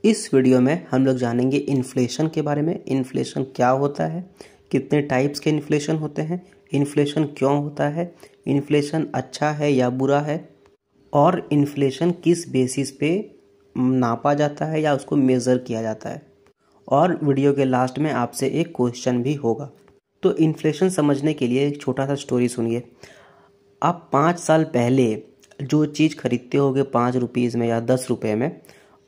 इस वीडियो में हम लोग जानेंगे इन्फ्लेशन के बारे में। इन्फ्लेशन क्या होता है, कितने टाइप्स के इन्फ्लेशन होते हैं, इन्फ्लेशन क्यों होता है, इन्फ्लेशन अच्छा है या बुरा है, और इन्फ्लेशन किस बेसिस पे नापा जाता है या उसको मेज़र किया जाता है। और वीडियो के लास्ट में आपसे एक क्वेश्चन भी होगा। तो इन्फ्लेशन समझने के लिए एक छोटा सा स्टोरी सुनिए। आप 5 साल पहले जो चीज़ खरीदते होगे 5 रुपीज़ में या 10 रुपये में,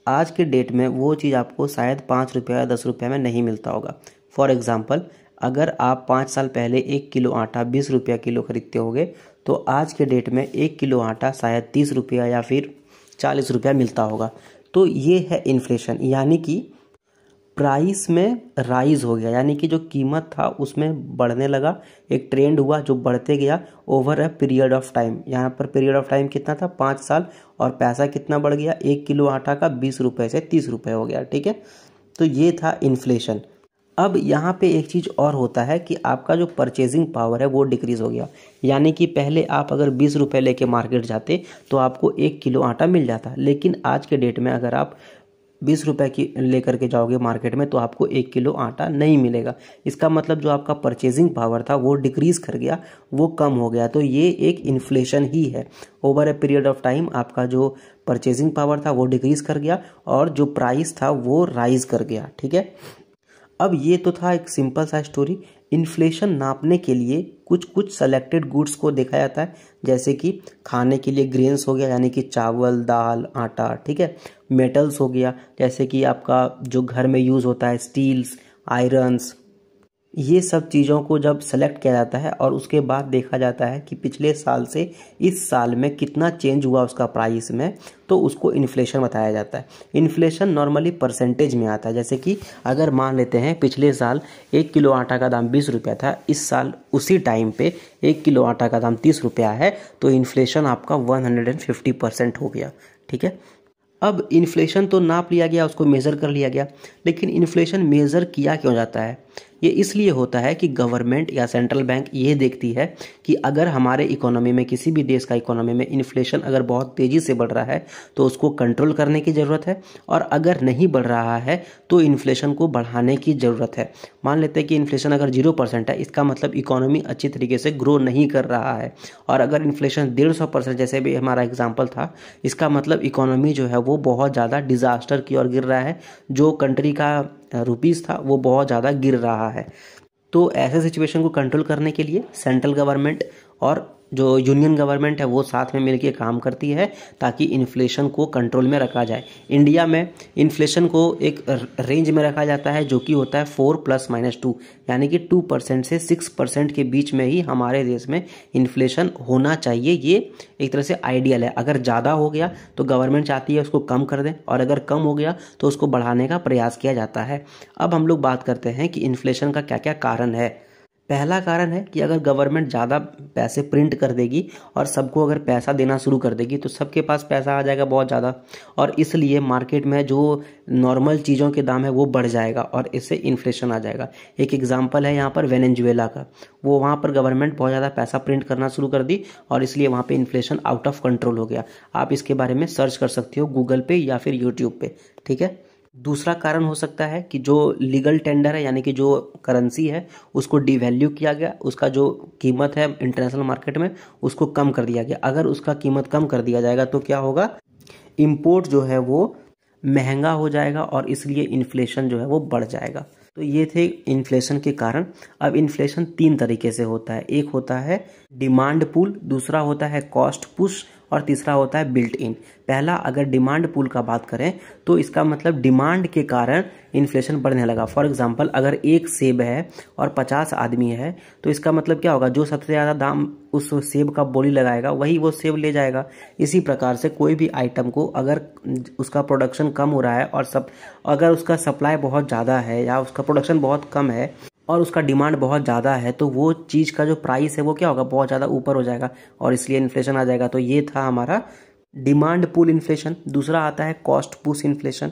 आज के डेट में वो चीज़ आपको शायद 5 रुपये या 10 रुपये में नहीं मिलता होगा। फॉर एग्ज़ाम्पल, अगर आप 5 साल पहले 1 किलो आटा 20 रुपया किलो खरीदते होगे तो आज के डेट में 1 किलो आटा शायद 30 रुपया या फिर 40 रुपया मिलता होगा। तो ये है इन्फ्लेशन, यानी कि प्राइस में राइज हो गया, यानी कि जो कीमत था उसमें बढ़ने लगा, एक ट्रेंड हुआ जो बढ़ते गया over a period of time. यहाँ पर पीरियड ऑफ टाइम कितना था, 5 साल, और पैसा कितना बढ़ गया, 1 किलो आटा का 20 रुपये से 30 रुपये हो गया। ठीक है, तो ये था इन्फ्लेशन। अब यहाँ पे एक चीज़ और होता है कि आपका जो परचेजिंग पावर है वो डिक्रीज़ हो गया, यानी कि पहले आप अगर 20 रुपये लेके मार्केट जाते तो आपको 1 किलो आटा मिल जाता, लेकिन आज के डेट में अगर आप 20 रुपये की लेकर के जाओगे मार्केट में तो आपको 1 किलो आटा नहीं मिलेगा। इसका मतलब जो आपका परचेजिंग पावर था वो डिक्रीज़ कर गया, वो कम हो गया। तो ये एक इन्फ्लेशन ही है। Over a period of time आपका जो परचेजिंग पावर था वो डिक्रीज़ कर गया और जो प्राइस था वो राइज कर गया। ठीक है, अब ये तो था एक सिंपल सा स्टोरी। इन्फ्लेशन नापने के लिए कुछ कुछ सेलेक्टेड गुड्स को देखा जाता है, जैसे कि खाने के लिए ग्रेन्स हो गया, यानी कि चावल, दाल, आटा। ठीक है, मेटल्स हो गया, जैसे कि आपका जो घर में यूज़ होता है स्टील्स, आयरन्स, ये सब चीज़ों को जब सेलेक्ट किया जाता है और उसके बाद देखा जाता है कि पिछले साल से इस साल में कितना चेंज हुआ उसका प्राइस में, तो उसको इन्फ्लेशन बताया जाता है। इन्फ्लेशन नॉर्मली परसेंटेज में आता है, जैसे कि अगर मान लेते हैं पिछले साल 1 किलो आटा का दाम 20 रुपया था, इस साल उसी टाइम पे 1 किलो आटा का दाम 30 रुपया है, तो इन्फ्लेशन आपका 150% हो गया। ठीक है, अब इन्फ्लेशन तो नाप लिया गया, उसको मेज़र कर लिया गया, लेकिन इन्फ्लेशन मेज़र किया क्यों जाता है? ये इसलिए होता है कि गवर्नमेंट या सेंट्रल बैंक ये देखती है कि अगर हमारे इकोनॉमी में, किसी भी देश का इकोनॉमी में इन्फ्लेशन अगर बहुत तेज़ी से बढ़ रहा है तो उसको कंट्रोल करने की ज़रूरत है, और अगर नहीं बढ़ रहा है तो इन्फ्लेशन को बढ़ाने की ज़रूरत है। मान लेते हैं कि इन्फ्लेशन अगर 0% है, इसका मतलब इकोनॉमी अच्छी तरीके से ग्रो नहीं कर रहा है, और अगर इन्फ्लेशन 150% जैसे भी हमारा एग्जाम्पल था, इसका मतलब इकोनॉमी जो है वो बहुत ज़्यादा डिज़ास्टर की ओर गिर रहा है, जो कंट्री का रुपीस था वो बहुत ज़्यादा गिर रहा है। तो ऐसे सिचुएशन को कंट्रोल करने के लिए सेंट्रल गवर्नमेंट और जो यूनियन गवर्नमेंट है वो साथ में मिलकर काम करती है ताकि इन्फ्लेशन को कंट्रोल में रखा जाए। इंडिया में इन्फ्लेशन को एक रेंज में रखा जाता है जो कि होता है 4 ± 2, यानी कि 2% से 6% के बीच में ही हमारे देश में इन्फ्लेशन होना चाहिए। ये एक तरह से आइडियल है। अगर ज़्यादा हो गया तो गवर्नमेंट चाहती है उसको कम कर दें, और अगर कम हो गया तो उसको बढ़ाने का प्रयास किया जाता है। अब हम लोग बात करते हैं कि इन्फ्लेशन का क्या क्या कारण है। पहला कारण है कि अगर गवर्नमेंट ज़्यादा पैसे प्रिंट कर देगी और सबको अगर पैसा देना शुरू कर देगी तो सबके पास पैसा आ जाएगा बहुत ज़्यादा, और इसलिए मार्केट में जो नॉर्मल चीज़ों के दाम है वो बढ़ जाएगा और इससे इन्फ्लेशन आ जाएगा। एक एग्जांपल है यहाँ पर वेनेजुएला का। वो वहाँ पर गवर्नमेंट बहुत ज़्यादा पैसा प्रिंट करना शुरू कर दी और इसलिए वहाँ पर इन्फ्लेशन आउट ऑफ कंट्रोल हो गया। आप इसके बारे में सर्च कर सकते हो गूगल पे या फिर यूट्यूब पे। ठीक है, दूसरा कारण हो सकता है कि जो लीगल टेंडर है, यानी कि जो करेंसी है उसको डिवैल्यू किया गया, उसका जो कीमत है इंटरनेशनल मार्केट में उसको कम कर दिया गया। अगर उसका कीमत कम कर दिया जाएगा तो क्या होगा, इंपोर्ट जो है वो महंगा हो जाएगा और इसलिए इन्फ्लेशन जो है वो बढ़ जाएगा। तो ये थे इन्फ्लेशन के कारण। अब इन्फ्लेशन 3 तरीके से होता है। एक होता है डिमांड पुल, दूसरा होता है कॉस्ट पुश, और तीसरा होता है बिल्ट इन। पहला, अगर डिमांड पुल का बात करें तो इसका मतलब डिमांड के कारण इन्फ्लेशन बढ़ने लगा। फॉर एग्जांपल, अगर एक सेब है और 50 आदमी है तो इसका मतलब क्या होगा, जो सबसे ज़्यादा दाम उस सेब का बोली लगाएगा वही वो सेब ले जाएगा। इसी प्रकार से कोई भी आइटम को अगर उसका प्रोडक्शन कम हो रहा है और अगर उसका सप्लाई बहुत ज़्यादा है या उसका प्रोडक्शन बहुत कम है और उसका डिमांड बहुत ज़्यादा है, तो वो चीज़ का जो प्राइस है वो क्या होगा, बहुत ज़्यादा ऊपर हो जाएगा और इसलिए इन्फ्लेशन आ जाएगा। तो ये था हमारा डिमांड पुल इन्फ्लेशन। दूसरा आता है कॉस्ट पुश इन्फ्लेशन।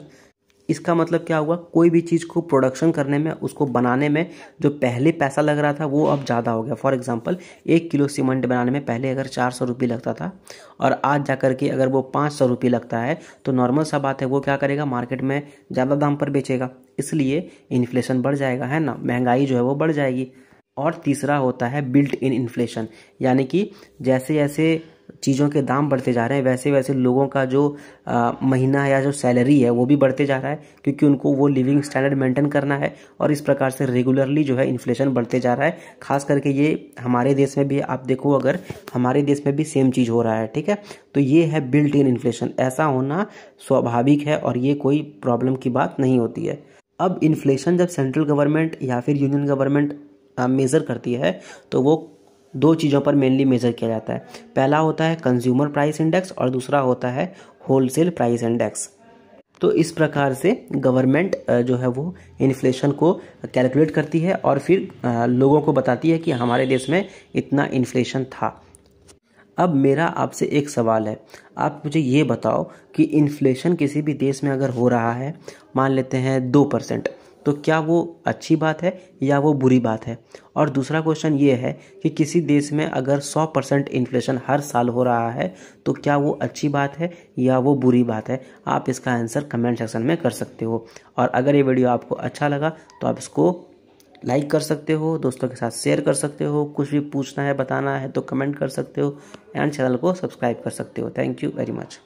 इसका मतलब क्या हुआ, कोई भी चीज़ को प्रोडक्शन करने में, उसको बनाने में जो पहले पैसा लग रहा था वो अब ज़्यादा हो गया। फॉर एग्जांपल 1 किलो सीमेंट बनाने में पहले अगर 400 रुपये लगता था और आज जाकर के अगर वो 500 रुपये लगता है तो नॉर्मल सा बात है, वो क्या करेगा, मार्केट में ज़्यादा दाम पर बेचेगा, इसलिए इन्फ्लेशन बढ़ जाएगा, है ना, महंगाई जो है वो बढ़ जाएगी। और तीसरा होता है बिल्ट इन इन्फ्लेशन, यानी कि जैसे जैसे चीज़ों के दाम बढ़ते जा रहे हैं वैसे वैसे लोगों का जो महीना या जो सैलरी है वो भी बढ़ते जा रहा है, क्योंकि उनको वो लिविंग स्टैंडर्ड मेंटेन करना है। और इस प्रकार से रेगुलरली जो है इन्फ्लेशन बढ़ते जा रहा है। खास करके ये हमारे देश में भी आप देखो, अगर हमारे देश में भी सेम चीज़ हो रहा है, ठीक है। तो ये है बिल्ट इन इन्फ्लेशन, ऐसा होना स्वाभाविक है और ये कोई प्रॉब्लम की बात नहीं होती है। अब इन्फ्लेशन जब सेंट्रल गवर्नमेंट या फिर यूनियन गवर्नमेंट मेज़र करती है तो वो दो चीज़ों पर मेनली मेज़र किया जाता है। पहला होता है कंज्यूमर प्राइस इंडेक्स और दूसरा होता है होलसेल प्राइस इंडेक्स। तो इस प्रकार से गवर्नमेंट जो है वो इन्फ्लेशन को कैलकुलेट करती है और फिर लोगों को बताती है कि हमारे देश में इतना इन्फ्लेशन था। अब मेरा आपसे एक सवाल है, आप मुझे ये बताओ कि इन्फ्लेशन किसी भी देश में अगर हो रहा है, मान लेते हैं 2%, तो क्या वो अच्छी बात है या वो बुरी बात है? और दूसरा क्वेश्चन ये है कि किसी देश में अगर 100% इन्फ्लेशन हर साल हो रहा है तो क्या वो अच्छी बात है या वो बुरी बात है? आप इसका आंसर कमेंट सेक्शन में कर सकते हो। और अगर ये वीडियो आपको अच्छा लगा तो आप इसको लाइक कर सकते हो, दोस्तों के साथ शेयर कर सकते हो, कुछ भी पूछना है बताना है तो कमेंट कर सकते हो, एंड चैनल को सब्सक्राइब कर सकते हो। Thank you very much.